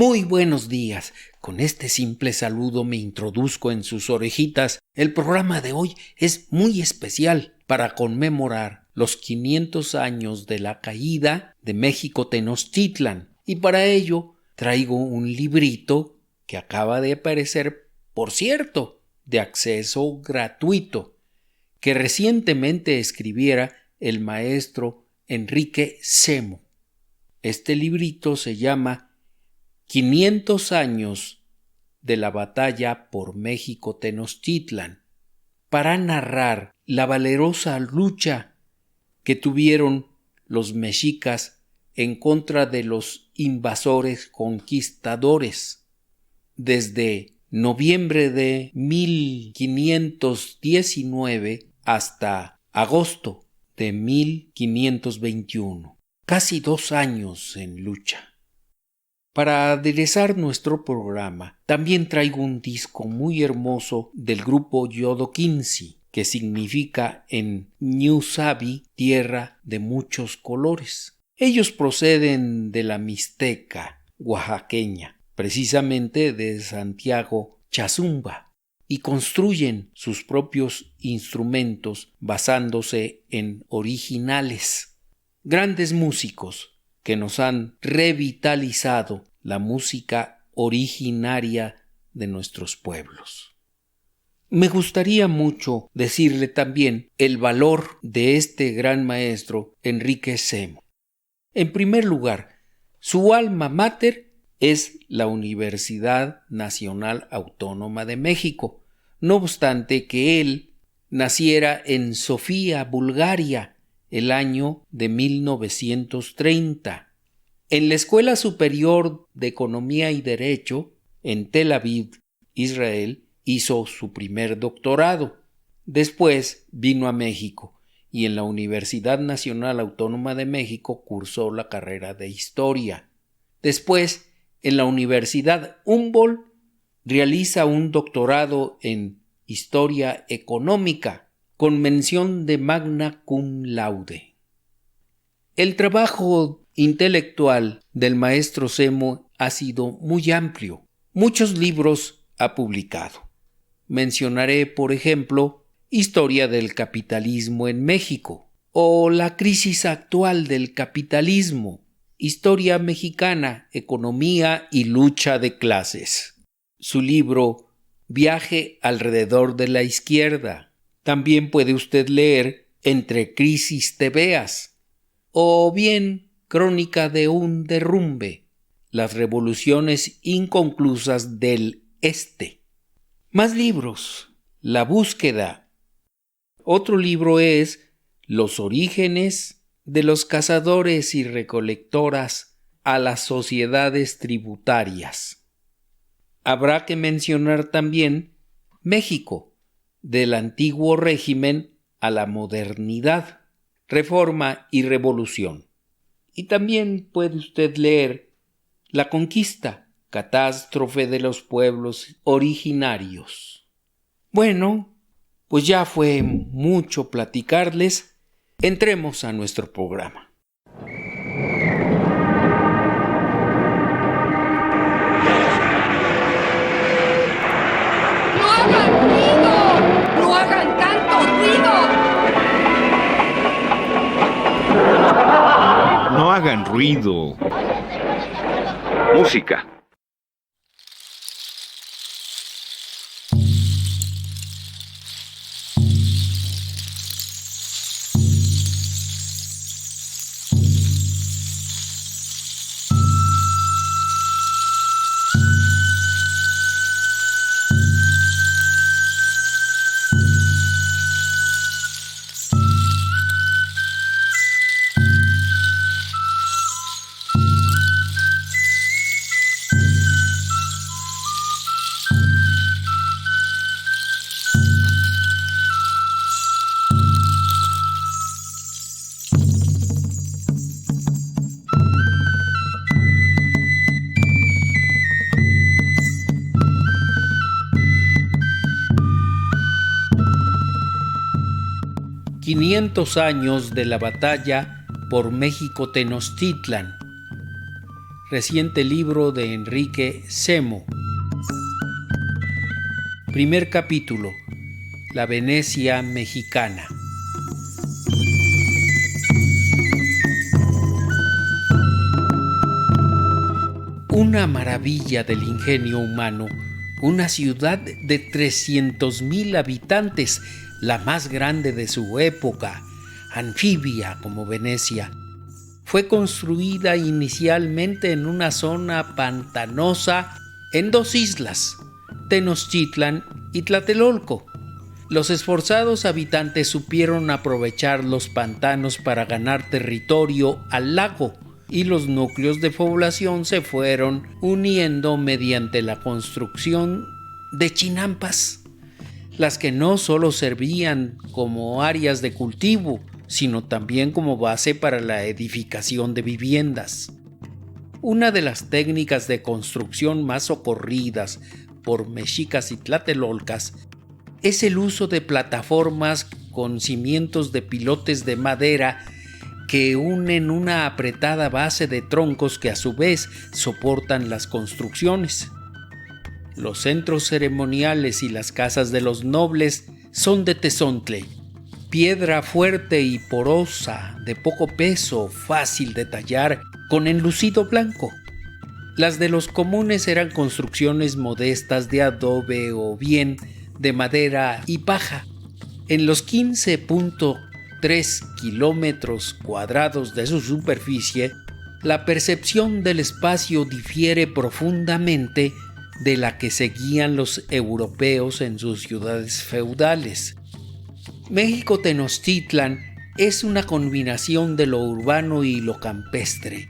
Muy buenos días. Con este simple saludo me introduzco en sus orejitas. El programa de hoy es muy especial para conmemorar los 500 años de la caída de México Tenochtitlan. Y para ello traigo un librito que acaba de aparecer, por cierto, de acceso gratuito, que recientemente escribiera el maestro Enrique Semo. Este librito se llama 500 años de la batalla por México Tenochtitlan, para narrar la valerosa lucha que tuvieron los mexicas en contra de los invasores conquistadores. Desde noviembre de 1519 hasta agosto de 1521. Casi 2 años en lucha. Para aderezar nuestro programa, también traigo un disco muy hermoso del grupo Yodoquinsi, que significa en Ñusabi tierra de muchos colores. Ellos proceden de la Mixteca oaxaqueña, precisamente de Santiago Chazumba, y construyen sus propios instrumentos basándose en originales. Grandes músicos que nos han revitalizado la música originaria de nuestros pueblos. Me gustaría mucho decirle también el valor de este gran maestro Enrique Semo. En primer lugar, su alma mater es la Universidad Nacional Autónoma de México, no obstante que él naciera en Sofía, Bulgaria, el año de 1930. En la Escuela Superior de Economía y Derecho, en Tel Aviv, Israel, hizo su primer doctorado. Después vino a México y en la Universidad Nacional Autónoma de México cursó la carrera de Historia. Después, en la Universidad Humboldt, realiza un doctorado en Historia Económica, con mención de magna cum laude. El trabajo intelectual del maestro Semo ha sido muy amplio. Muchos libros ha publicado. Mencionaré, por ejemplo, Historia del capitalismo en México, o La crisis actual del capitalismo, Historia mexicana, economía y lucha de clases. Su libro Viaje alrededor de la izquierda. También puede usted leer Entre crisis te veas, o bien Crónica de un derrumbe, las revoluciones inconclusas del Este. Más libros, La búsqueda. Otro libro es Los orígenes de los cazadores y recolectoras a las sociedades tributarias. Habrá que mencionar también México, del antiguo régimen a la modernidad, reforma y revolución. Y también puede usted leer La conquista, catástrofe de los pueblos originarios. Bueno, pues ya fue mucho platicarles. Entremos a nuestro programa. No hagan ruido. Música. ...500 años de la batalla por México Tenochtitlan. reciente libro de Enrique Semo. Primer capítulo: La Venecia mexicana. Una maravilla del ingenio humano, una ciudad de 300,000 habitantes, la más grande de su época, anfibia como Venecia. Fue construida inicialmente en una zona pantanosa en dos islas, Tenochtitlan y Tlatelolco. Los esforzados habitantes supieron aprovechar los pantanos para ganar territorio al lago, y los núcleos de población se fueron uniendo mediante la construcción de chinampas, las que no solo servían como áreas de cultivo, sino también como base para la edificación de viviendas. Una de las técnicas de construcción más socorridas por mexicas y tlatelolcas es el uso de plataformas con cimientos de pilotes de madera que unen una apretada base de troncos que a su vez soportan las construcciones. Los centros ceremoniales y las casas de los nobles son de tezontle, piedra fuerte y porosa, de poco peso, fácil de tallar, con enlucido blanco. Las de los comunes eran construcciones modestas de adobe o bien de madera y paja. En los 15.3 kilómetros cuadrados de su superficie, la percepción del espacio difiere profundamente de la que seguían los europeos en sus ciudades feudales. México Tenochtitlan es una combinación de lo urbano y lo campestre,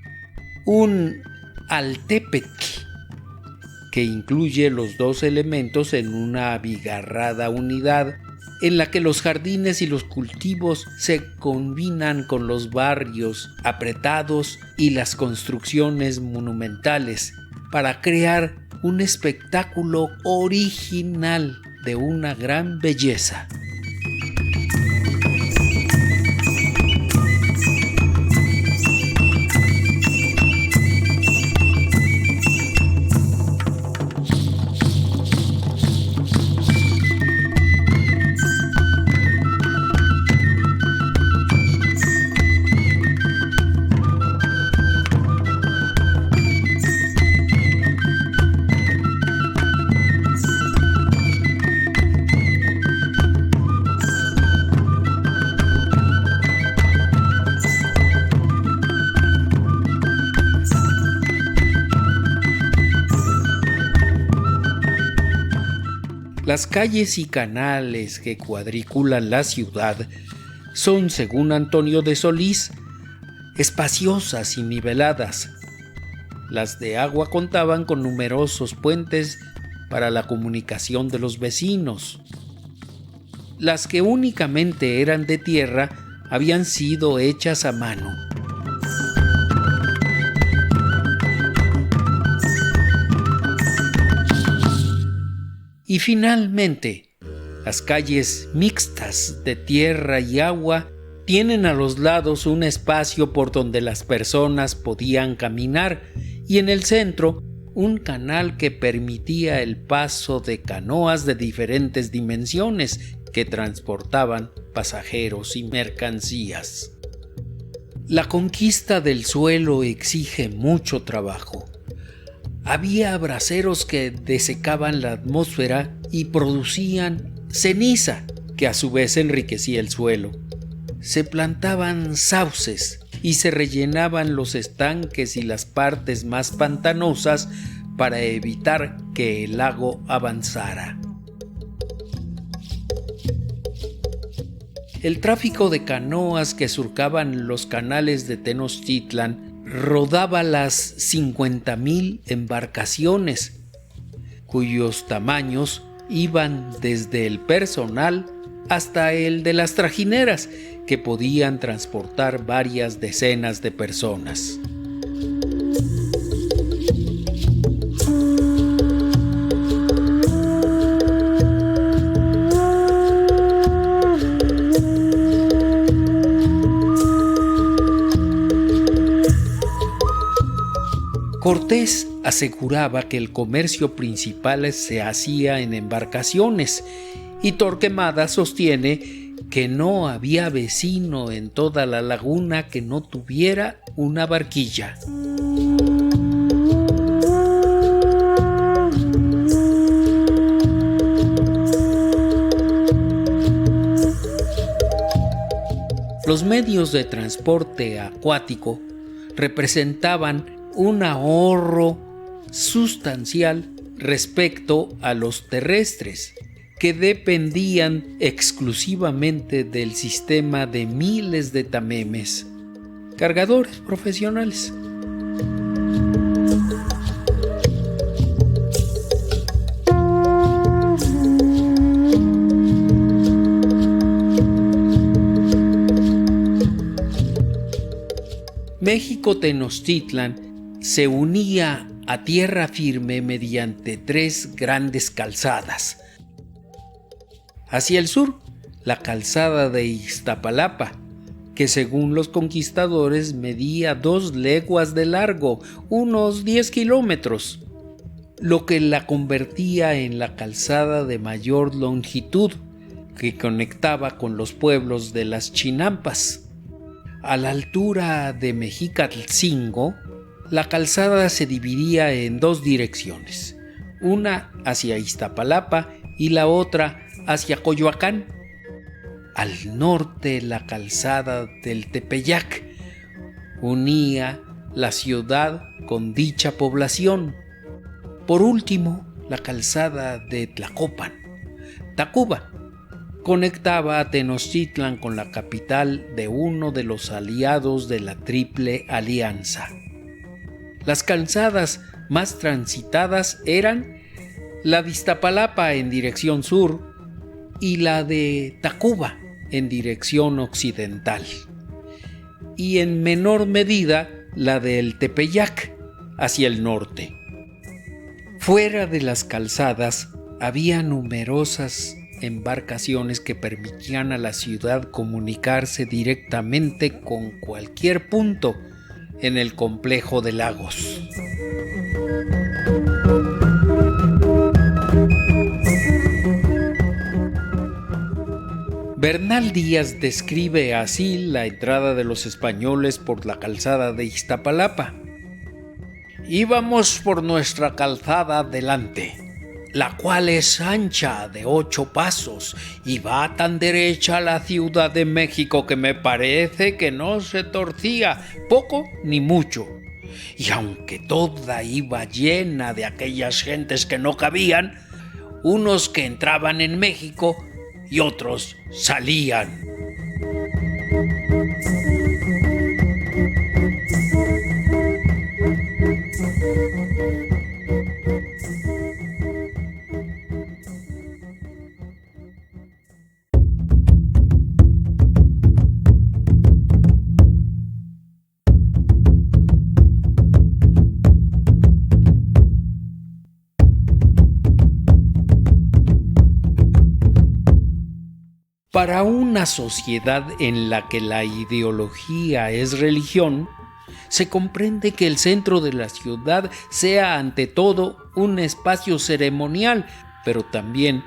un altépetl que incluye los dos elementos en una abigarrada unidad en la que los jardines y los cultivos se combinan con los barrios apretados y las construcciones monumentales para crear un espectáculo original de una gran belleza. Las calles y canales que cuadriculan la ciudad son, según Antonio de Solís, espaciosas y niveladas. Las de agua contaban con numerosos puentes para la comunicación de los vecinos. Las que únicamente eran de tierra habían sido hechas a mano. Y finalmente, las calles mixtas de tierra y agua tienen a los lados un espacio por donde las personas podían caminar y en el centro un canal que permitía el paso de canoas de diferentes dimensiones que transportaban pasajeros y mercancías. La conquista del suelo exige mucho trabajo. Había braseros que desecaban la atmósfera y producían ceniza, que a su vez enriquecía el suelo. Se plantaban sauces y se rellenaban los estanques y las partes más pantanosas para evitar que el lago avanzara. El tráfico de canoas que surcaban los canales de Tenochtitlan rodaba las 50,000 embarcaciones, cuyos tamaños iban desde el personal hasta el de las trajineras, que podían transportar varias decenas de personas. Cortés aseguraba que el comercio principal se hacía en embarcaciones y Torquemada sostiene que no había vecino en toda la laguna que no tuviera una barquilla. Los medios de transporte acuático representaban un ahorro sustancial respecto a los terrestres, que dependían exclusivamente del sistema de miles de tamemes, cargadores profesionales. México-Tenochtitlan se unía a tierra firme mediante 3 grandes calzadas. Hacia el sur, la calzada de Iztapalapa, que según los conquistadores medía 2 leguas de largo, unos 10 kilómetros, lo que la convertía en la calzada de mayor longitud, que conectaba con los pueblos de las Chinampas. A la altura de Mexicalcingo, la calzada se dividía en 2 direcciones, una hacia Iztapalapa y la otra hacia Coyoacán. Al norte, la calzada del Tepeyac unía la ciudad con dicha población. Por último, la calzada de Tlacopan, Tacuba, conectaba a Tenochtitlan con la capital de uno de los aliados de la Triple Alianza. Las calzadas más transitadas eran la de Iztapalapa en dirección sur y la de Tacuba en dirección occidental, y en menor medida la del Tepeyac hacia el norte. Fuera de las calzadas había numerosas embarcaciones que permitían a la ciudad comunicarse directamente con cualquier punto en el complejo de lagos. Bernal Díaz describe así la entrada de los españoles por la calzada de Iztapalapa. Íbamos por nuestra calzada delante, la cual es ancha de 8 pasos y va tan derecha a la Ciudad de México que me parece que no se torcía poco ni mucho. Y aunque toda iba llena de aquellas gentes que no cabían, unos que entraban en México y otros salían. Para una sociedad en la que la ideología es religión, se comprende que el centro de la ciudad sea ante todo un espacio ceremonial, pero también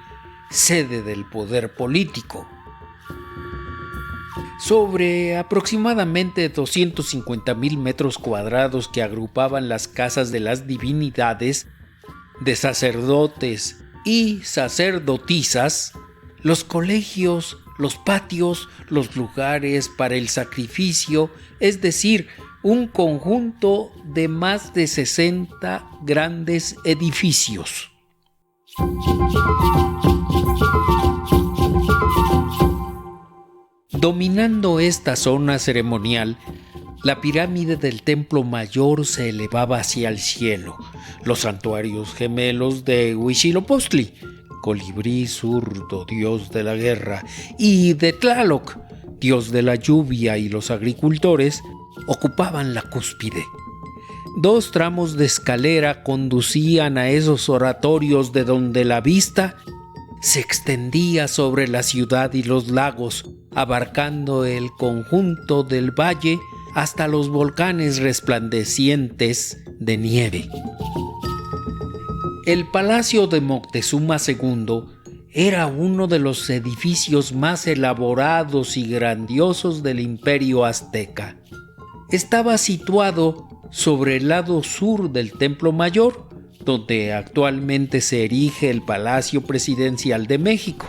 sede del poder político. Sobre aproximadamente 250,000 metros cuadrados que agrupaban las casas de las divinidades, de sacerdotes y sacerdotisas, los colegios, los patios, los lugares para el sacrificio, es decir, un conjunto de más de 60 grandes edificios. Dominando esta zona ceremonial, la pirámide del templo mayor se elevaba hacia el cielo, los santuarios gemelos de Huitzilopochtli, Colibrí zurdo, dios de la guerra, y de Tlaloc, dios de la lluvia y los agricultores, ocupaban la cúspide. 2 tramos de escalera conducían a esos oratorios de donde la vista se extendía sobre la ciudad y los lagos, abarcando el conjunto del valle hasta los volcanes resplandecientes de nieve. El Palacio de Moctezuma II era uno de los edificios más elaborados y grandiosos del Imperio Azteca. Estaba situado sobre el lado sur del Templo Mayor, donde actualmente se erige el Palacio Presidencial de México.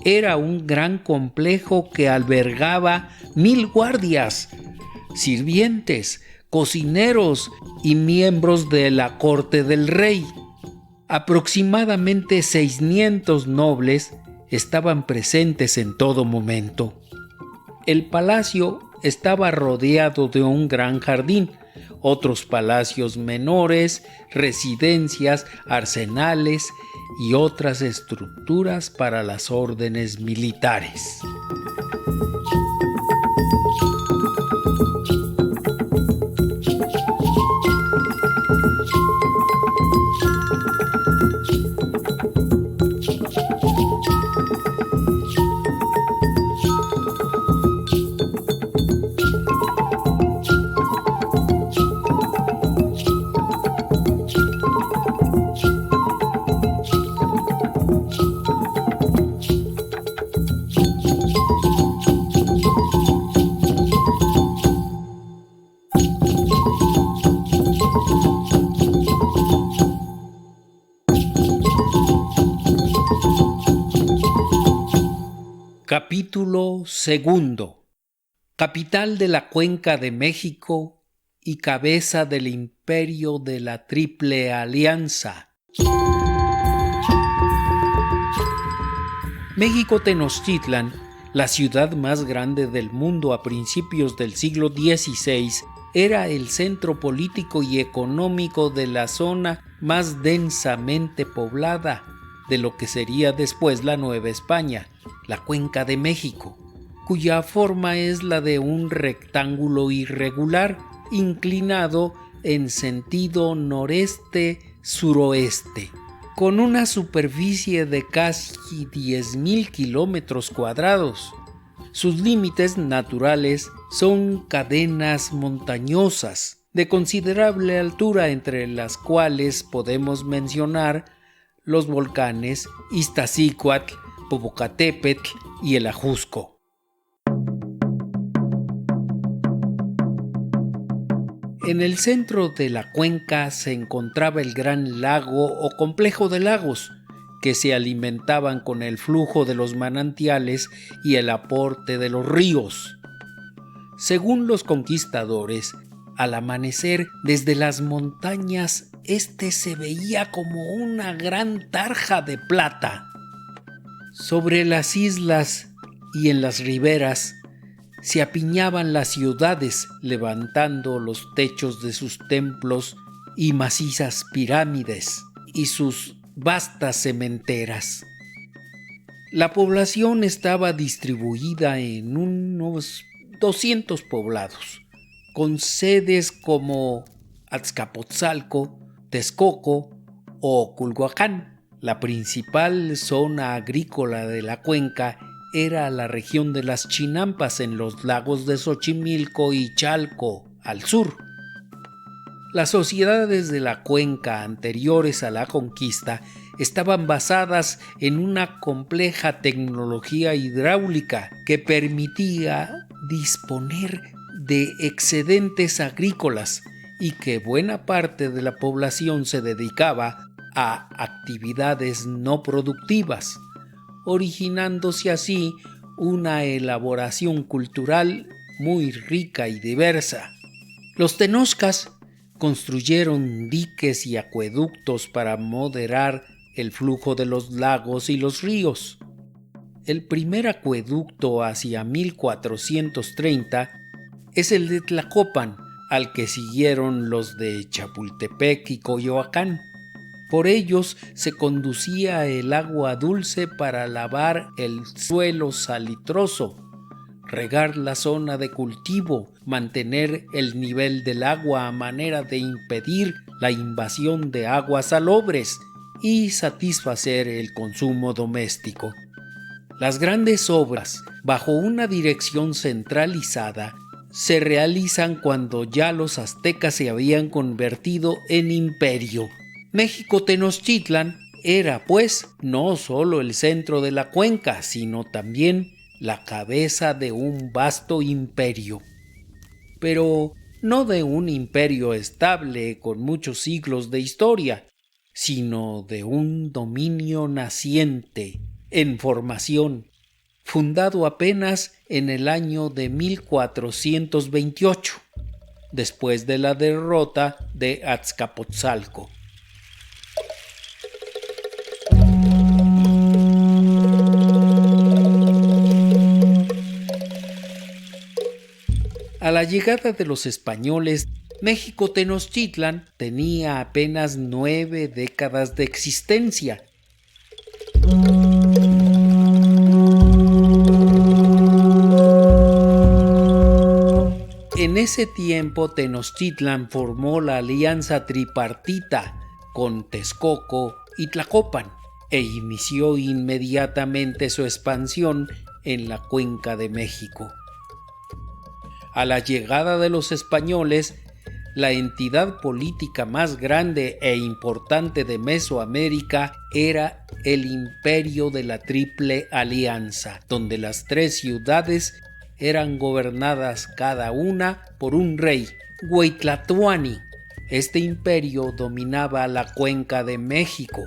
Era un gran complejo que albergaba 1000 guardias, sirvientes, cocineros y miembros de la corte del rey. Aproximadamente 600 nobles estaban presentes en todo momento. El palacio estaba rodeado de un gran jardín, otros palacios menores, residencias, arsenales y otras estructuras para las órdenes militares. Capítulo 2. Capital de la Cuenca de México y cabeza del imperio de la Triple Alianza. México Tenochtitlan, la ciudad más grande del mundo a principios del siglo XVI, era el centro político y económico de la zona más densamente poblada de lo que sería después la Nueva España, la Cuenca de México, cuya forma es la de un rectángulo irregular inclinado en sentido noreste-suroeste, con una superficie de casi 10.000 kilómetros cuadrados. Sus límites naturales son cadenas montañosas de considerable altura, entre las cuales podemos mencionar los volcanes Iztaccíhuatl, Popocatépetl y el Ajusco. En el centro de la cuenca se encontraba el gran lago o complejo de lagos, que se alimentaban con el flujo de los manantiales y el aporte de los ríos. Según los conquistadores, al amanecer desde las montañas, este se veía como una gran tarja de plata. Sobre las islas y en las riberas se apiñaban las ciudades, levantando los techos de sus templos y macizas pirámides y sus vastas cementeras. La población estaba distribuida en unos 200 poblados, con sedes como Azcapotzalco, Texcoco o Culhuacán. La principal zona agrícola de la cuenca era la región de las Chinampas en los lagos de Xochimilco y Chalco al sur. Las sociedades de la cuenca anteriores a la conquista estaban basadas en una compleja tecnología hidráulica que permitía disponer de excedentes agrícolas y que buena parte de la población se dedicaba a actividades no productivas, originándose así una elaboración cultural muy rica y diversa. Los tenochcas construyeron diques y acueductos para moderar el flujo de los lagos y los ríos. El primer acueducto hacia 1430 es el de Tlacopan, al que siguieron los de Chapultepec y Coyoacán. Por ellos se conducía el agua dulce para lavar el suelo salitroso, regar la zona de cultivo, mantener el nivel del agua a manera de impedir la invasión de aguas salobres y satisfacer el consumo doméstico. Las grandes obras, bajo una dirección centralizada, se realizan cuando ya los aztecas se habían convertido en imperio. México Tenochtitlan era, pues, no solo el centro de la cuenca, sino también la cabeza de un vasto imperio. Pero no de un imperio estable con muchos siglos de historia, sino de un dominio naciente, en formación, fundado apenas en el año de 1428, después de la derrota de Azcapotzalco. A la llegada de los españoles, México Tenochtitlan tenía apenas 9 décadas de existencia. En ese tiempo, Tenochtitlan formó la alianza tripartita con Texcoco y Tlacopan e inició inmediatamente su expansión en la Cuenca de México. A la llegada de los españoles, la entidad política más grande e importante de Mesoamérica era el Imperio de la Triple Alianza, donde las 3 ciudades eran gobernadas cada una por un rey, Hueytlatoani. Este imperio dominaba la Cuenca de México,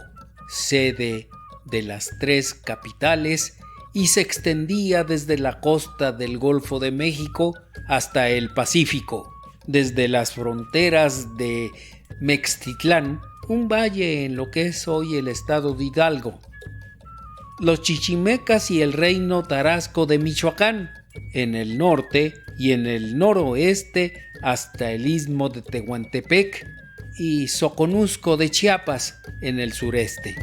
sede de las 3 capitales, y se extendía desde la costa del Golfo de México hasta el Pacífico, desde las fronteras de Mextitlán, un valle en lo que es hoy el estado de Hidalgo, los chichimecas y el reino tarasco de Michoacán, en el norte y en el noroeste hasta el istmo de Tehuantepec y Soconusco de Chiapas en el sureste.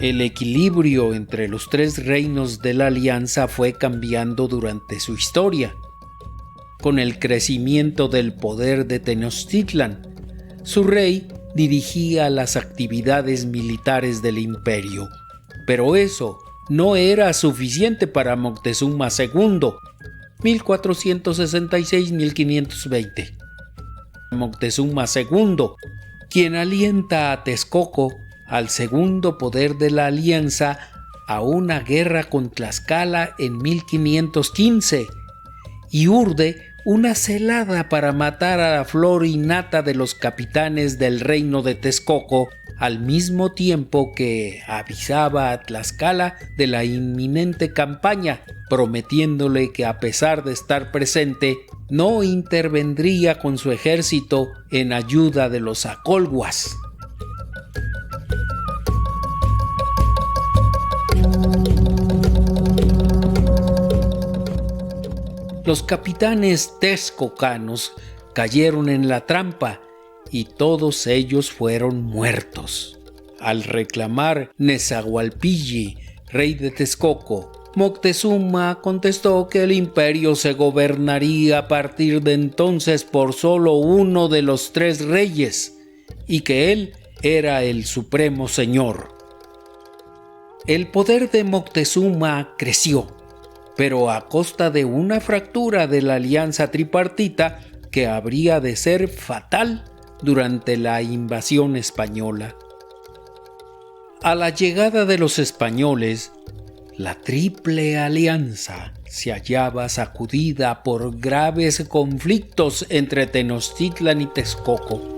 El equilibrio entre los 3 reinos de la alianza fue cambiando durante su historia. Con el crecimiento del poder de Tenochtitlan, su rey dirigía las actividades militares del imperio, pero eso no era suficiente para Moctezuma II, 1466-1520. Moctezuma II, quien alienta a Texcoco, al segundo poder de la alianza, a una guerra con Tlaxcala en 1515 y urde una celada para matar a la flor y nata de los capitanes del reino de Texcoco, al mismo tiempo que avisaba a Tlaxcala de la inminente campaña, prometiéndole que a pesar de estar presente, no intervendría con su ejército en ayuda de los acolhuas. Los capitanes texcocanos cayeron en la trampa y todos ellos fueron muertos. Al reclamar Nezahualpilli, rey de Texcoco, Moctezuma contestó que el imperio se gobernaría a partir de entonces por solo uno de los 3 reyes y que él era el supremo señor. El poder de Moctezuma creció, pero a costa de una fractura de la alianza tripartita que habría de ser fatal durante la invasión española. A la llegada de los españoles, la Triple Alianza se hallaba sacudida por graves conflictos entre Tenochtitlan y Texcoco.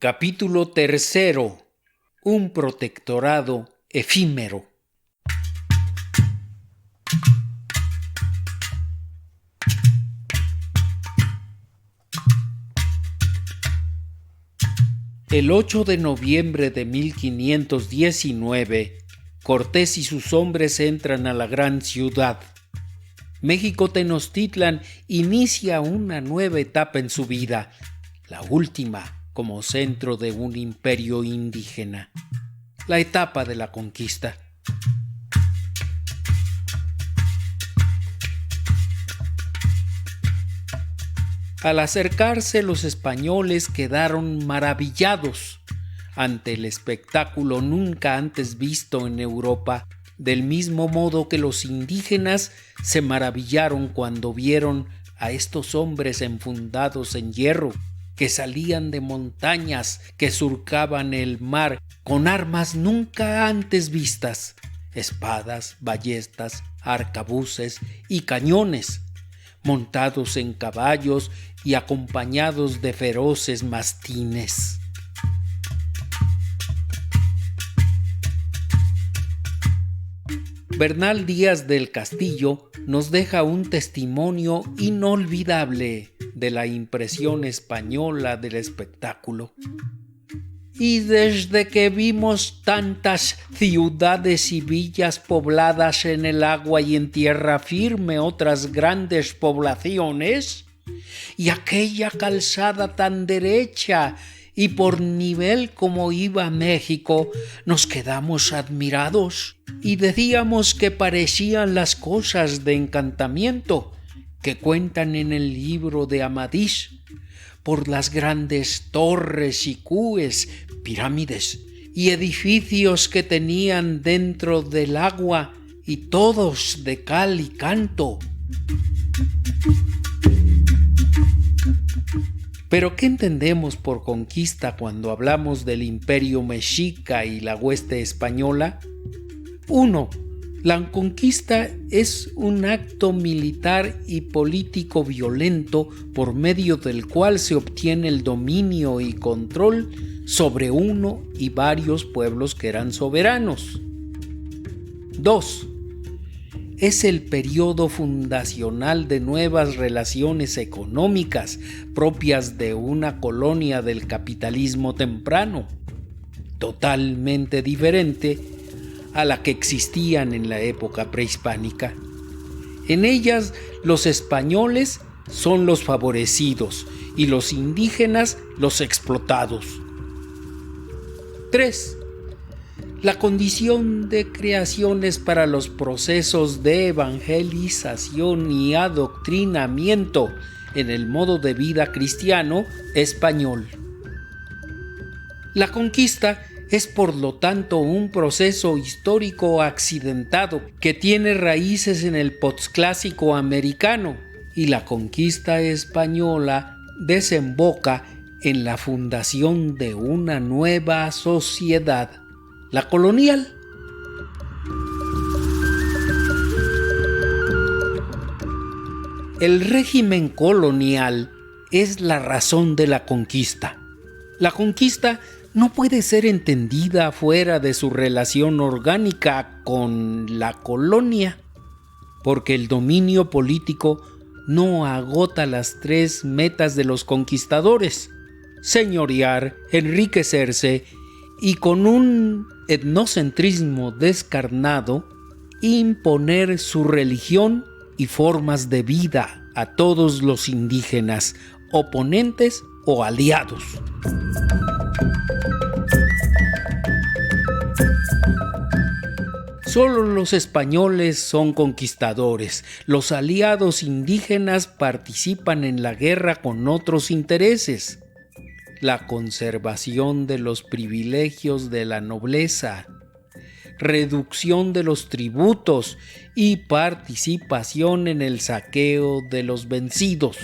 Capítulo 3. Un protectorado efímero. El 8 de noviembre de 1519, Cortés y sus hombres entran a la gran ciudad. México Tenochtitlan inicia una nueva etapa en su vida, la última como centro de un imperio indígena, la etapa de la conquista. Al acercarse, los españoles quedaron maravillados ante el espectáculo nunca antes visto en Europa, del mismo modo que los indígenas se maravillaron cuando vieron a estos hombres enfundados en hierro, que salían de montañas, que surcaban el mar con armas nunca antes vistas, espadas, ballestas, arcabuces y cañones, montados en caballos y acompañados de feroces mastines. Bernal Díaz del Castillo nos deja un testimonio inolvidable de la impresión española del espectáculo. Y desde que vimos tantas ciudades y villas pobladas en el agua y en tierra firme otras grandes poblaciones, y aquella calzada tan derecha y por nivel como iba México, nos quedamos admirados y decíamos que parecían las cosas de encantamiento que cuentan en el libro de Amadís, por las grandes torres y cúes, pirámides y edificios que tenían dentro del agua, y todos de cal y canto. Pero ¿qué entendemos por conquista cuando hablamos del imperio mexica y la hueste española? 1. La conquista es un acto militar y político violento por medio del cual se obtiene el dominio y control sobre uno y varios pueblos que eran soberanos. 2. Es el periodo fundacional de nuevas relaciones económicas propias de una colonia del capitalismo temprano, totalmente diferente a la que existían en la época prehispánica. En ellas, los españoles son los favorecidos y los indígenas los explotados. 3. La condición de creaciones para los procesos de evangelización y adoctrinamiento en el modo de vida cristiano español. La conquista es por lo tanto un proceso histórico accidentado que tiene raíces en el posclásico americano, y la conquista española desemboca en la fundación de una nueva sociedad, la colonial. El régimen colonial es la razón de la conquista. La conquista no puede ser entendida fuera de su relación orgánica con la colonia, porque el dominio político no agota las tres metas de los conquistadores: señorear, enriquecerse y, con un etnocentrismo descarnado, imponer su religión y formas de vida a todos los indígenas, oponentes o aliados. Solo los españoles son conquistadores. Los aliados indígenas participan en la guerra con otros intereses: la conservación de los privilegios de la nobleza, reducción de los tributos y participación en el saqueo de los vencidos.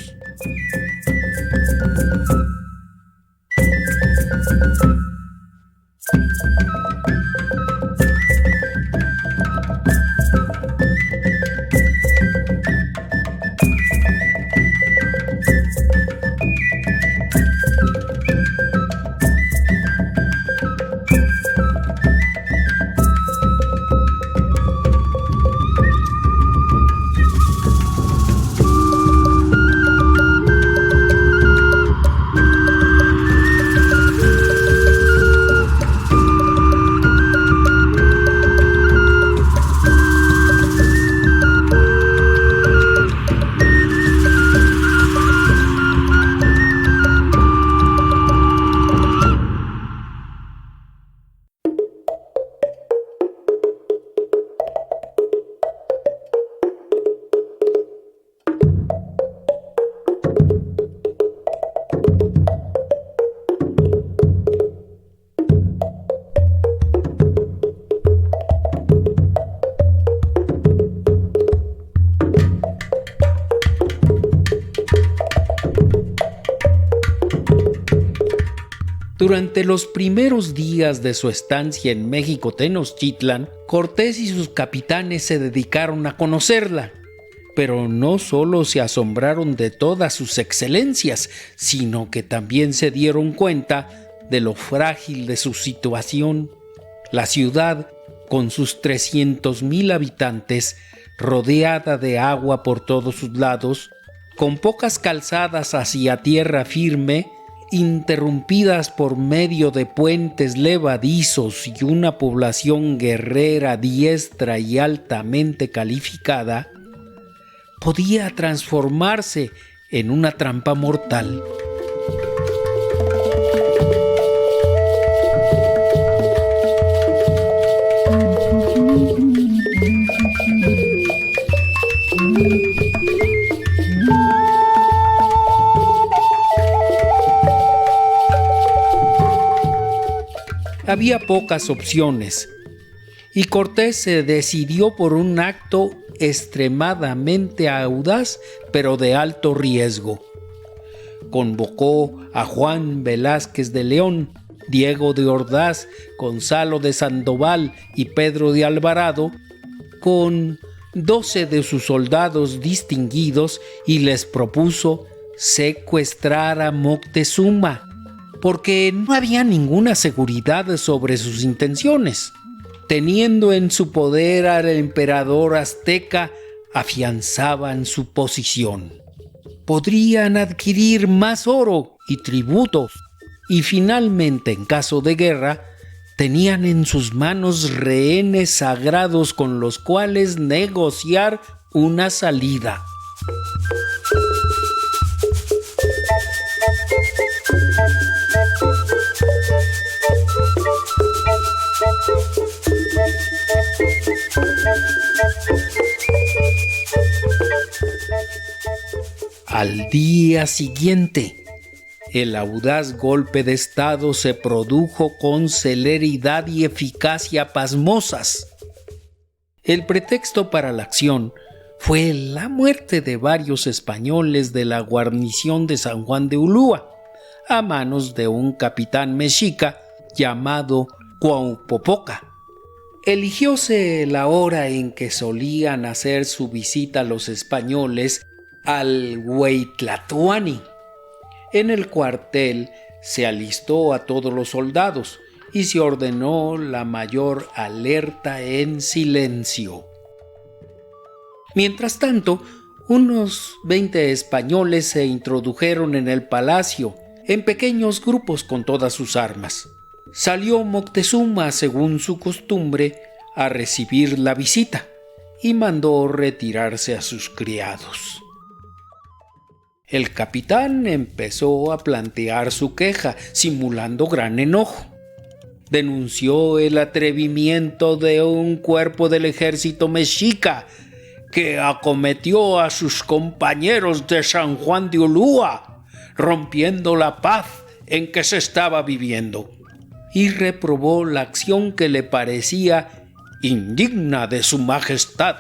Durante los primeros días de su estancia en México Tenochtitlan, Cortés y sus capitanes se dedicaron a conocerla. Pero no solo se asombraron de todas sus excelencias, sino que también se dieron cuenta de lo frágil de su situación. La ciudad, con sus 300,000 habitantes, rodeada de agua por todos sus lados, con pocas calzadas hacia tierra firme, interrumpidas por medio de puentes levadizos y una población guerrera diestra y altamente calificada, podía transformarse en una trampa mortal. Había pocas opciones, y Cortés se decidió por un acto extremadamente audaz, pero de alto riesgo. Convocó a Juan Velázquez de León, Diego de Ordaz, Gonzalo de Sandoval y Pedro de Alvarado, con 12 de sus soldados distinguidos, y les propuso secuestrar a Moctezuma, porque no había ninguna seguridad sobre sus intenciones. Teniendo en su poder al emperador azteca, afianzaban su posición. Podrían adquirir más oro y tributos, y finalmente, en caso de guerra, tenían en sus manos rehenes sagrados con los cuales negociar una salida. Al día siguiente, el audaz golpe de estado se produjo con celeridad y eficacia pasmosas. El pretexto para la acción fue la muerte de varios españoles de la guarnición de San Juan de Ulúa, a manos de un capitán mexica llamado Cuauhpopoca. Eligióse la hora en que solían hacer su visita los españoles al Hueytlatoani. En el cuartel se alistó a todos los soldados y se ordenó la mayor alerta en silencio. Mientras tanto, unos 20 españoles se introdujeron en el palacio en pequeños grupos con todas sus armas. Salió Moctezuma, según su costumbre, a recibir la visita y mandó retirarse a sus criados. El capitán empezó a plantear su queja, simulando gran enojo. Denunció el atrevimiento de un cuerpo del ejército mexica que acometió a sus compañeros de San Juan de Ulúa, rompiendo la paz en que se estaba viviendo, y reprobó la acción que le parecía indigna de su majestad.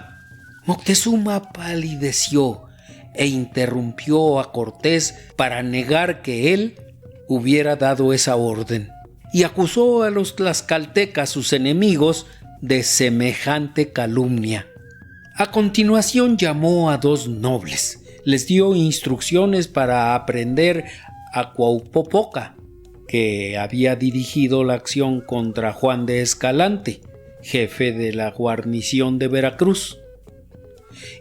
Moctezuma palideció e interrumpió a Cortés para negar que él hubiera dado esa orden, y acusó a los tlaxcaltecas, sus enemigos, de semejante calumnia. A continuación llamó a 2 nobles, les dio instrucciones para aprender a Cuauhpopoca, que había dirigido la acción contra Juan de Escalante, jefe de la guarnición de Veracruz,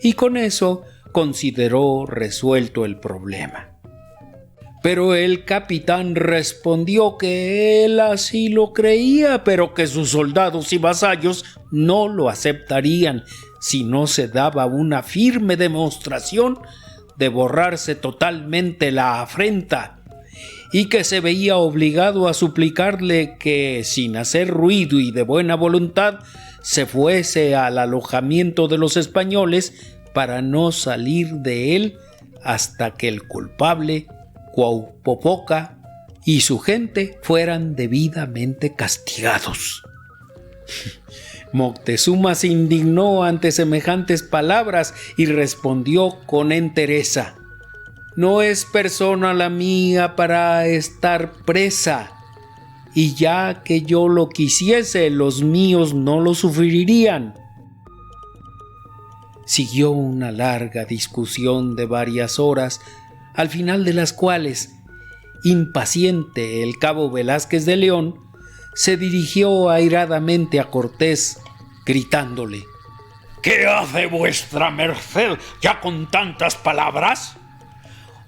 y con eso consideró resuelto el problema. Pero el capitán respondió que él así lo creía, pero que sus soldados y vasallos no lo aceptarían si no se daba una firme demostración de borrarse totalmente la afrenta, y que se veía obligado a suplicarle que, sin hacer ruido y de buena voluntad, se fuese al alojamiento de los españoles para no salir de él hasta que el culpable, Cuauhpopoca, y su gente fueran debidamente castigados. Moctezuma se indignó ante semejantes palabras y respondió con entereza: «No es persona la mía para estar presa, y ya que yo lo quisiese, los míos no lo sufrirían. Siguió una larga discusión de varias horas, al final de las cuales, impaciente, el cabo Velázquez de León se dirigió airadamente a Cortés, gritándole: ¿Qué hace vuestra merced ya con tantas palabras?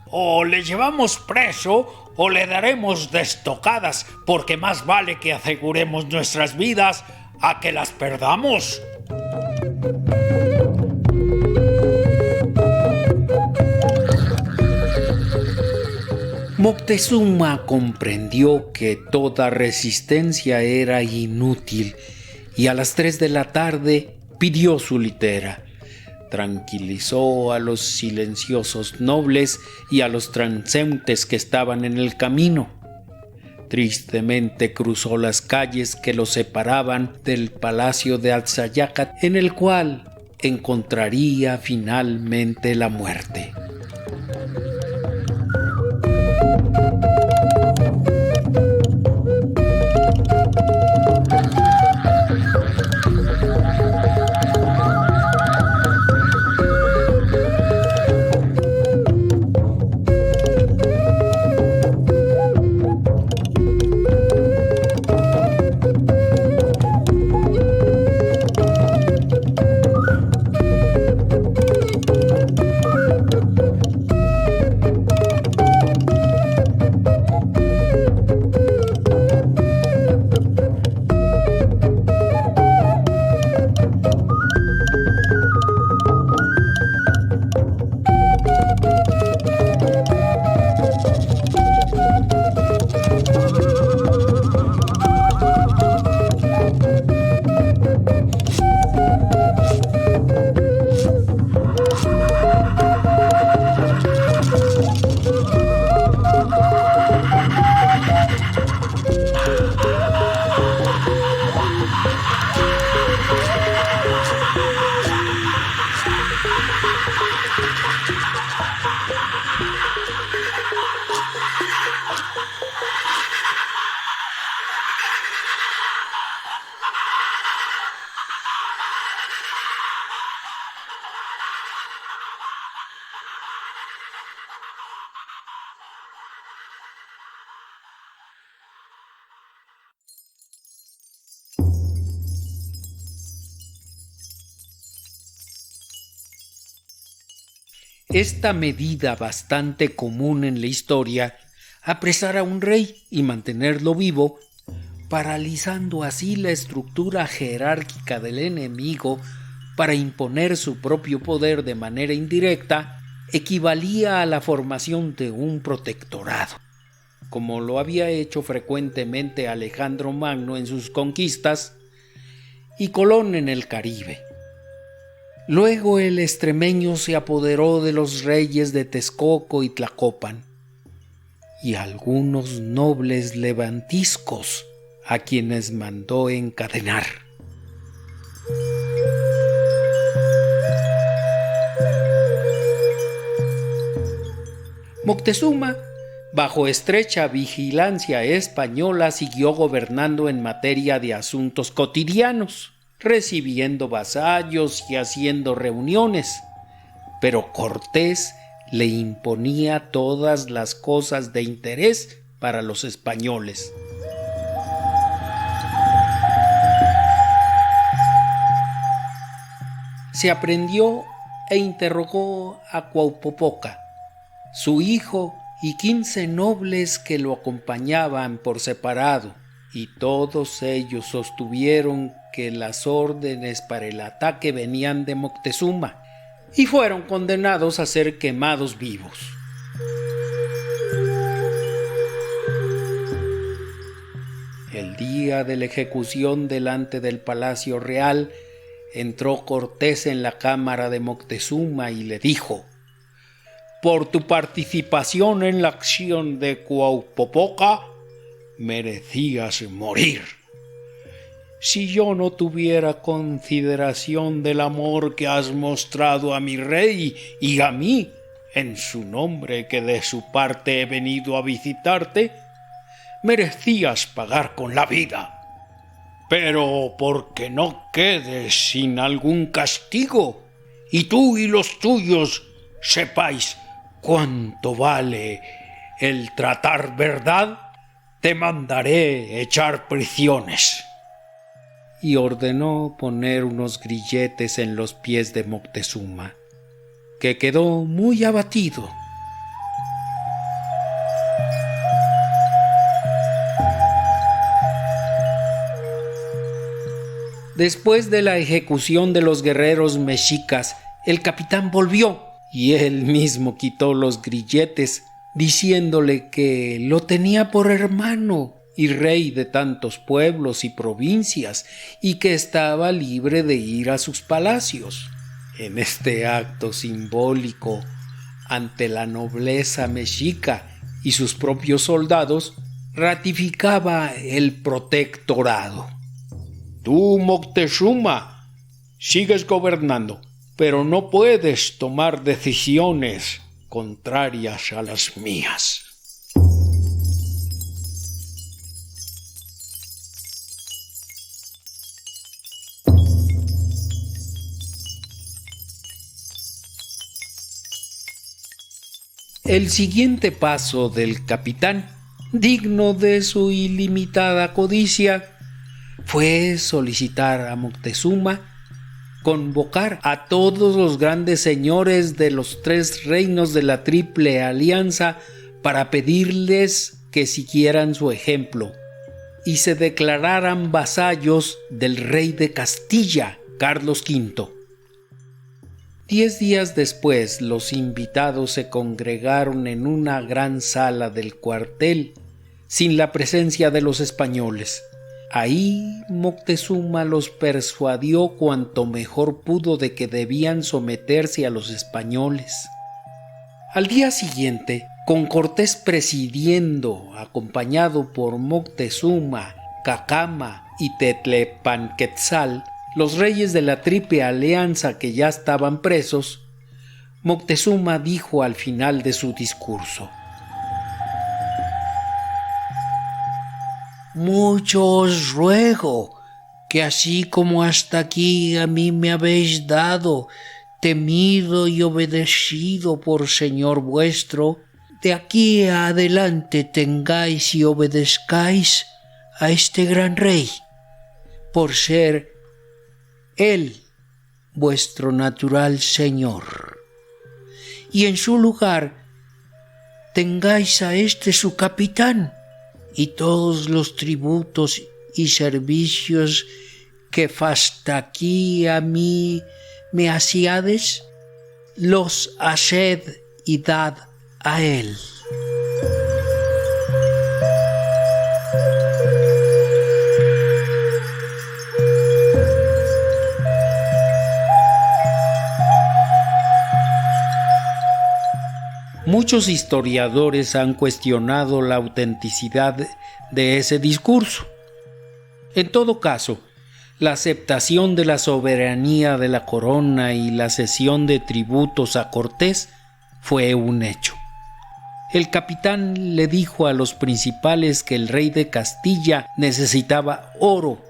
O le llevamos preso o le daremos de estocadas, porque más vale que aseguremos nuestras vidas a que las perdamos. Moctezuma comprendió que toda resistencia era inútil y a las 3 de la tarde pidió su litera. Tranquilizó a los silenciosos nobles y a los transeúntes que estaban en el camino. Tristemente cruzó las calles que lo separaban del palacio de Alzayacat, en el cual encontraría finalmente la muerte. Esta medida bastante común en la historia, apresar a un rey y mantenerlo vivo, paralizando así la estructura jerárquica del enemigo para imponer su propio poder de manera indirecta, equivalía a la formación de un protectorado, como lo había hecho frecuentemente Alejandro Magno en sus conquistas y Colón en el Caribe. Luego el extremeño se apoderó de los reyes de Texcoco y Tlacopan y algunos nobles levantiscos a quienes mandó encadenar. Moctezuma, bajo estrecha vigilancia española, siguió gobernando en materia de asuntos cotidianos, recibiendo vasallos y haciendo reuniones, pero Cortés le imponía todas las cosas de interés para los españoles. Se aprendió e interrogó a Cuauhpopoca, su hijo y 15 nobles que lo acompañaban por separado, y todos ellos sostuvieron que las órdenes para el ataque venían de Moctezuma y fueron condenados a ser quemados vivos. El día de la ejecución delante del Palacio Real, entró Cortés en la cámara de Moctezuma y le dijo: «Por tu participación en la acción de Cuauhpopoca, merecías morir. Si yo no tuviera consideración del amor que has mostrado a mi rey y a mí, en su nombre que de su parte he venido a visitarte, merecías pagar con la vida. Pero porque no quedes sin algún castigo, y tú y los tuyos sepáis cuánto vale el tratar verdad, te mandaré echar prisiones. Y ordenó poner unos grilletes en los pies de Moctezuma, que quedó muy abatido. Después de la ejecución de los guerreros mexicas, el capitán volvió y él mismo quitó los grilletes, diciéndole que lo tenía por hermano y rey de tantos pueblos y provincias, y que estaba libre de ir a sus palacios. En este acto simbólico, ante la nobleza mexica y sus propios soldados, ratificaba el protectorado. Tú, Moctezuma, sigues gobernando, pero no puedes tomar decisiones contrarias a las mías. El siguiente paso del capitán, digno de su ilimitada codicia, fue solicitar a Moctezuma convocar a todos los grandes señores de los 3 reinos de la Triple Alianza para pedirles que siguieran su ejemplo y se declararan vasallos del rey de Castilla, Carlos V. 10 días después, los invitados se congregaron en una gran sala del cuartel, sin la presencia de los españoles. Ahí Moctezuma los persuadió cuanto mejor pudo de que debían someterse a los españoles. Al día siguiente, con Cortés presidiendo, acompañado por Moctezuma, Cacama y Tetlepanquetzal, los reyes de la Triple Alianza que ya estaban presos, Moctezuma dijo al final de su discurso: Mucho os ruego que así como hasta aquí a mí me habéis dado, temido y obedecido por Señor vuestro, de aquí adelante tengáis y obedezcáis a este gran rey, por ser él vuestro natural Señor. Y en su lugar tengáis a este su capitán, y todos los tributos y servicios que hasta aquí a mí me hacíades, los haced y dad a él. Muchos historiadores han cuestionado la autenticidad de ese discurso. En todo caso, la aceptación de la soberanía de la corona y la cesión de tributos a Cortés fue un hecho. El capitán le dijo a los principales que el rey de Castilla necesitaba oro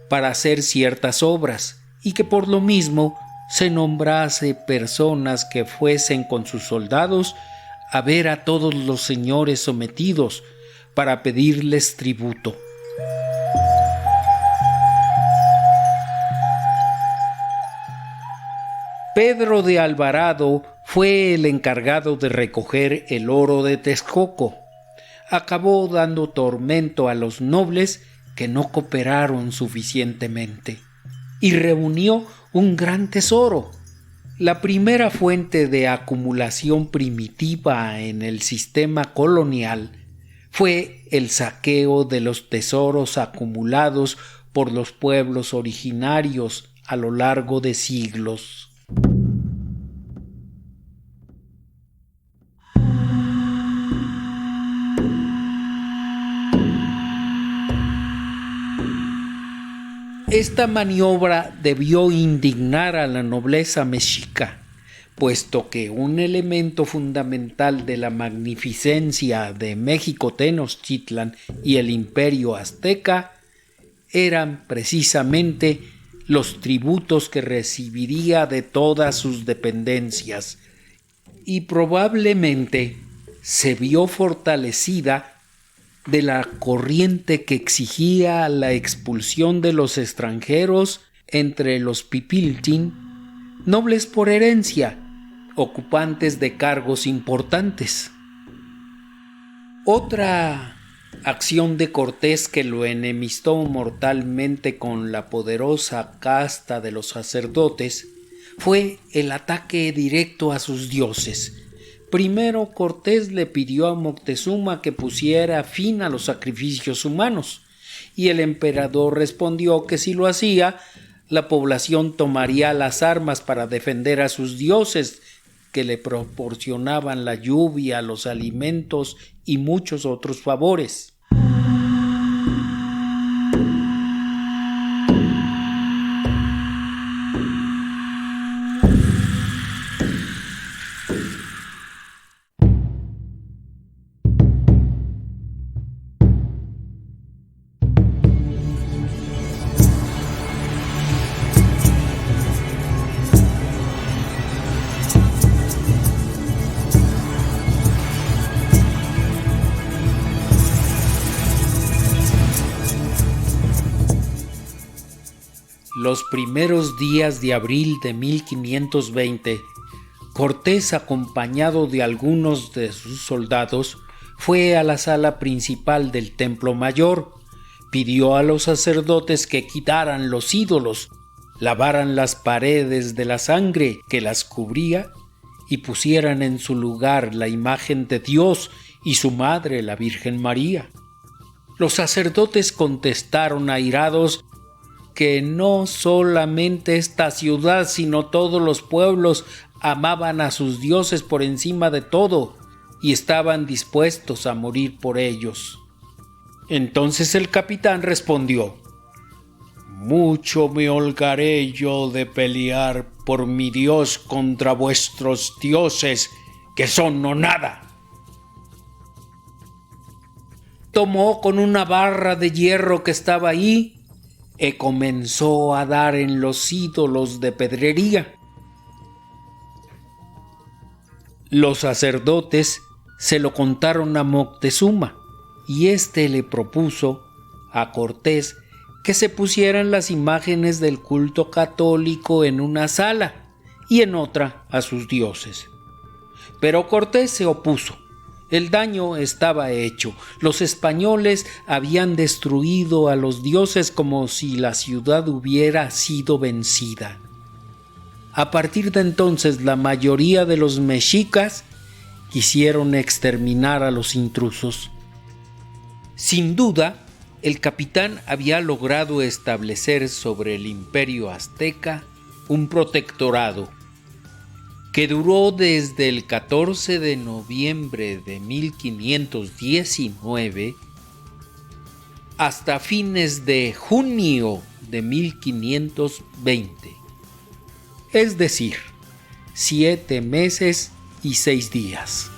para hacer ciertas obras y que por lo mismo se nombrase personas que fuesen con sus soldados a ver a todos los señores sometidos para pedirles tributo. Pedro de Alvarado fue el encargado de recoger el oro de Texcoco. Acabó dando tormento a los nobles que no cooperaron suficientemente y reunió un gran tesoro. La primera fuente de acumulación primitiva en el sistema colonial fue el saqueo de los tesoros acumulados por los pueblos originarios a lo largo de siglos. Esta maniobra debió indignar a la nobleza mexica, puesto que un elemento fundamental de la magnificencia de México Tenochtitlan y el Imperio Azteca eran precisamente los tributos que recibiría de todas sus dependencias, y probablemente se vio fortalecida de la corriente que exigía la expulsión de los extranjeros entre los pipiltin, nobles por herencia, ocupantes de cargos importantes. Otra acción de Cortés que lo enemistó mortalmente con la poderosa casta de los sacerdotes fue el ataque directo a sus dioses. Primero, Cortés le pidió a Moctezuma que pusiera fin a los sacrificios humanos, y el emperador respondió que si lo hacía, la población tomaría las armas para defender a sus dioses, que le proporcionaban la lluvia, los alimentos y muchos otros favores. Los primeros días de abril de 1520, Cortés, acompañado de algunos de sus soldados, fue a la sala principal del Templo Mayor, pidió a los sacerdotes que quitaran los ídolos, lavaran las paredes de la sangre que las cubría y pusieran en su lugar la imagen de Dios y su madre, la Virgen María. Los sacerdotes contestaron airados que no solamente esta ciudad, sino todos los pueblos amaban a sus dioses por encima de todo y estaban dispuestos a morir por ellos. Entonces el capitán respondió: «Mucho me holgaré yo de pelear por mi Dios contra vuestros dioses, que son no nada». Tomó con una barra de hierro que estaba ahí y comenzó a dar en los ídolos de pedrería. Los sacerdotes se lo contaron a Moctezuma, y éste le propuso a Cortés que se pusieran las imágenes del culto católico en una sala y en otra a sus dioses. Pero Cortés se opuso. El daño estaba hecho. Los españoles habían destruido a los dioses como si la ciudad hubiera sido vencida. A partir de entonces, la mayoría de los mexicas quisieron exterminar a los intrusos. Sin duda, el capitán había logrado establecer sobre el imperio azteca un protectorado que duró desde el 14 de noviembre de 1519 hasta fines de junio de 1520, es decir, 7 meses y 6 días.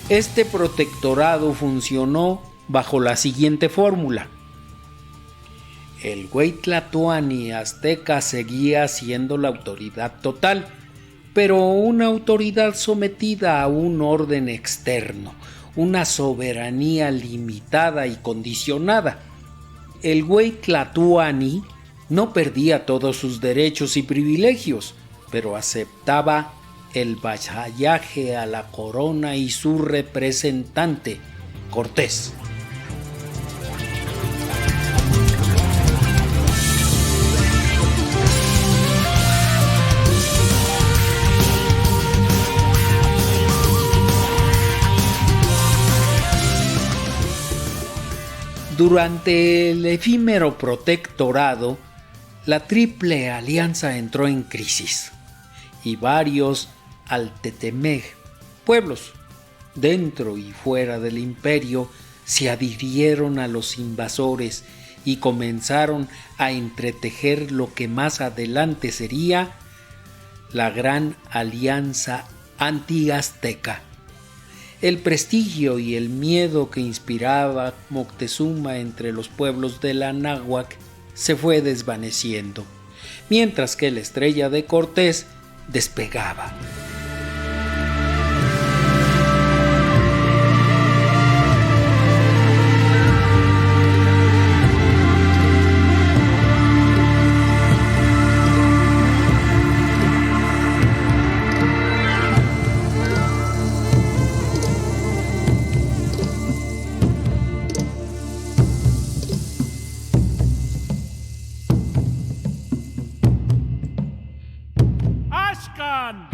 Este protectorado funcionó bajo la siguiente fórmula. El Hueytlatoani azteca seguía siendo la autoridad total, pero una autoridad sometida a un orden externo, una soberanía limitada y condicionada. El Hueytlatoani no perdía todos sus derechos y privilegios, pero aceptaba el vasallaje a la corona y su representante, Cortés. Durante el efímero protectorado, la Triple Alianza entró en crisis y varios Altetemej, pueblos, dentro y fuera del imperio, se adhirieron a los invasores y comenzaron a entretejer lo que más adelante sería la Gran Alianza Anti-Azteca. El prestigio y el miedo que inspiraba Moctezuma entre los pueblos de la Náhuac se fue desvaneciendo, mientras que la estrella de Cortés despegaba. Ashcan.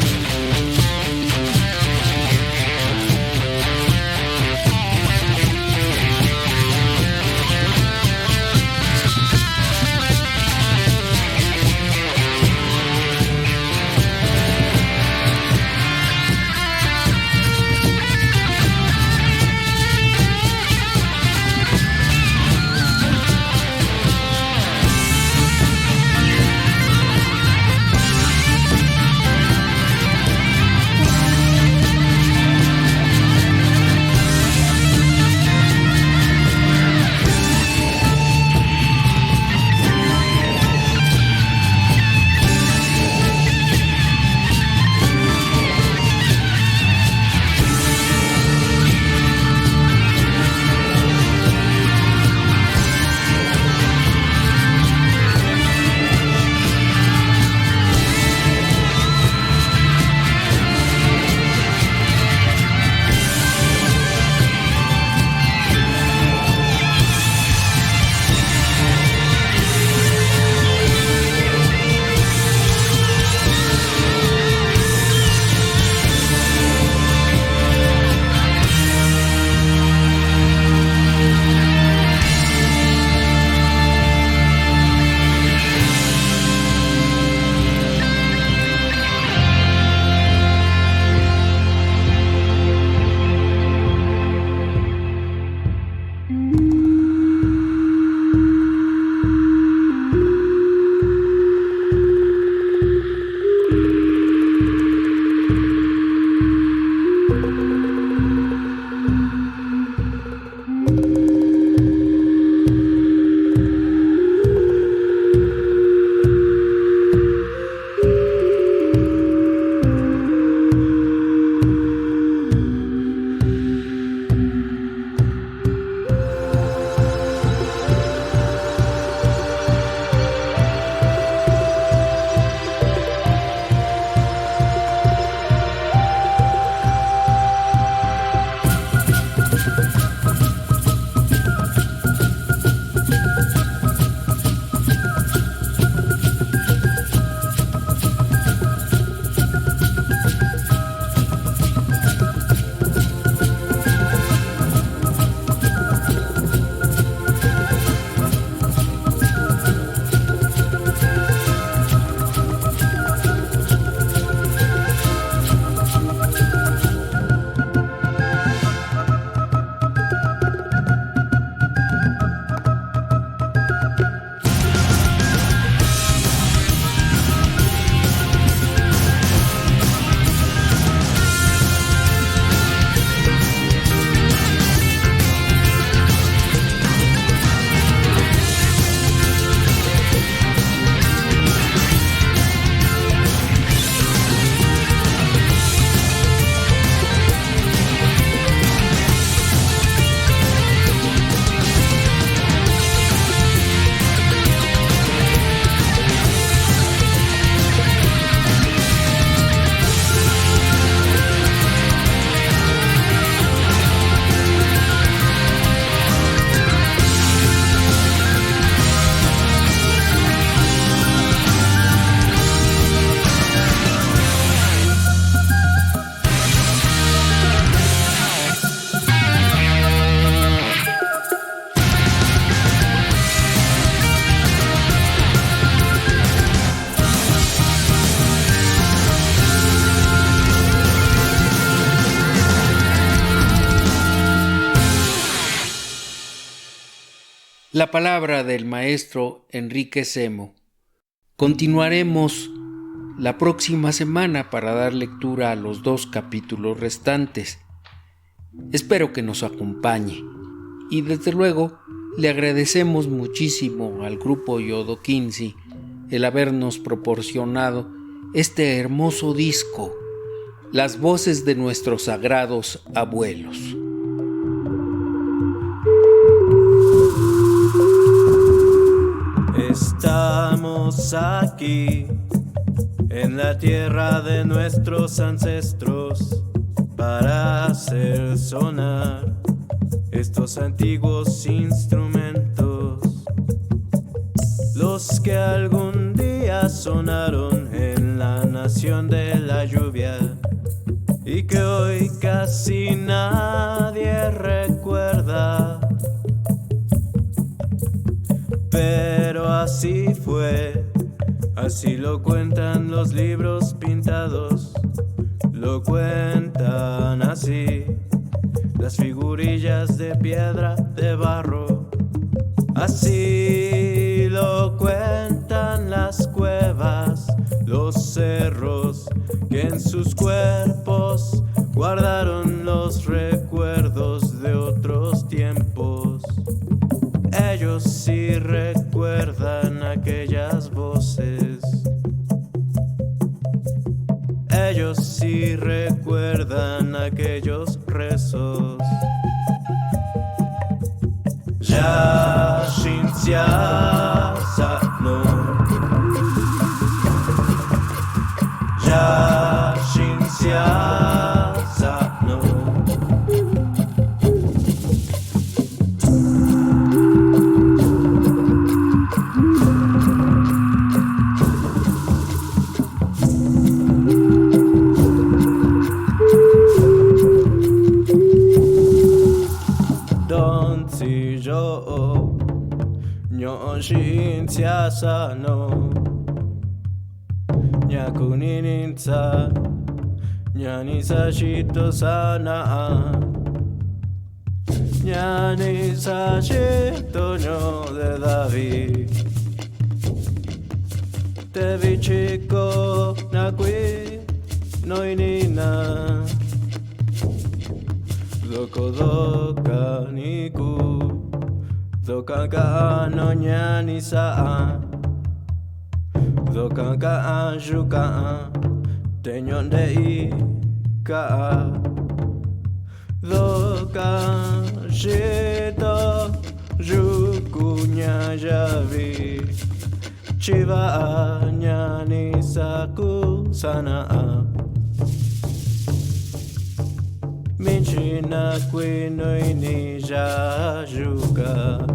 la palabra del maestro Enrique Semo. Continuaremos la próxima semana para dar lectura a los 2 capítulos restantes. Espero que nos acompañe y desde luego le agradecemos muchísimo al grupo Yodo 15 el habernos proporcionado este hermoso disco, Las voces de nuestros sagrados abuelos. Estamos aquí en la tierra de nuestros ancestros para hacer sonar estos antiguos instrumentos, los que algún día sonaron en la nación de la lluvia y que hoy casi nadie recuerda. Pero así fue, así lo cuentan los libros pintados, lo cuentan así las figurillas de piedra, de barro, así lo cuentan las cuevas, los cerros que en sus cuerpos guardaron los recuerdos de otros tiempos. Ellos sí recuerdan aquellas voces. Ellos sí recuerdan aquellos rezos. Ya Shinsia Sano. Ya Shinsia Sano. Shinsia Sano Nyakuninitsa Nyanisa Shito Sana Nyanisa Shito Nyo de David Te vi chico Nakui Noinina Doko doka niku Doka no nyani sa Doka ka juka Tenyon de ka Doka shito Juku nya javi Chiva nyani saku sana Minchina qui noi ni jajuka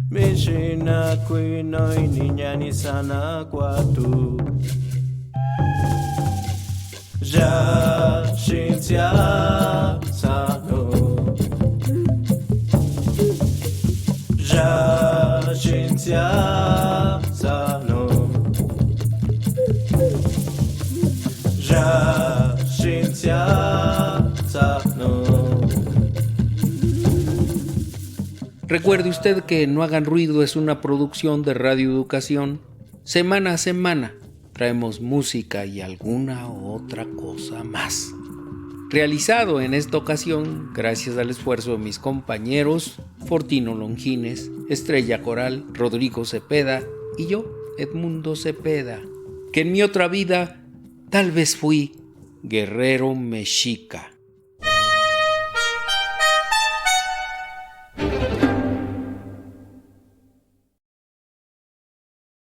Minchina qui noi ni nyani sana kwatu Ja Shinsia Sano Ja Shinsia Sano Ja Shinsia Sano. Recuerde usted que No Hagan Ruido es una producción de Radio Educación. Semana a semana traemos música y alguna otra cosa más. Realizado en esta ocasión gracias al esfuerzo de mis compañeros Fortino Longines, Estrella Coral, Rodrigo Cepeda y yo, Edmundo Cepeda, que en mi otra vida tal vez fui guerrero mexica.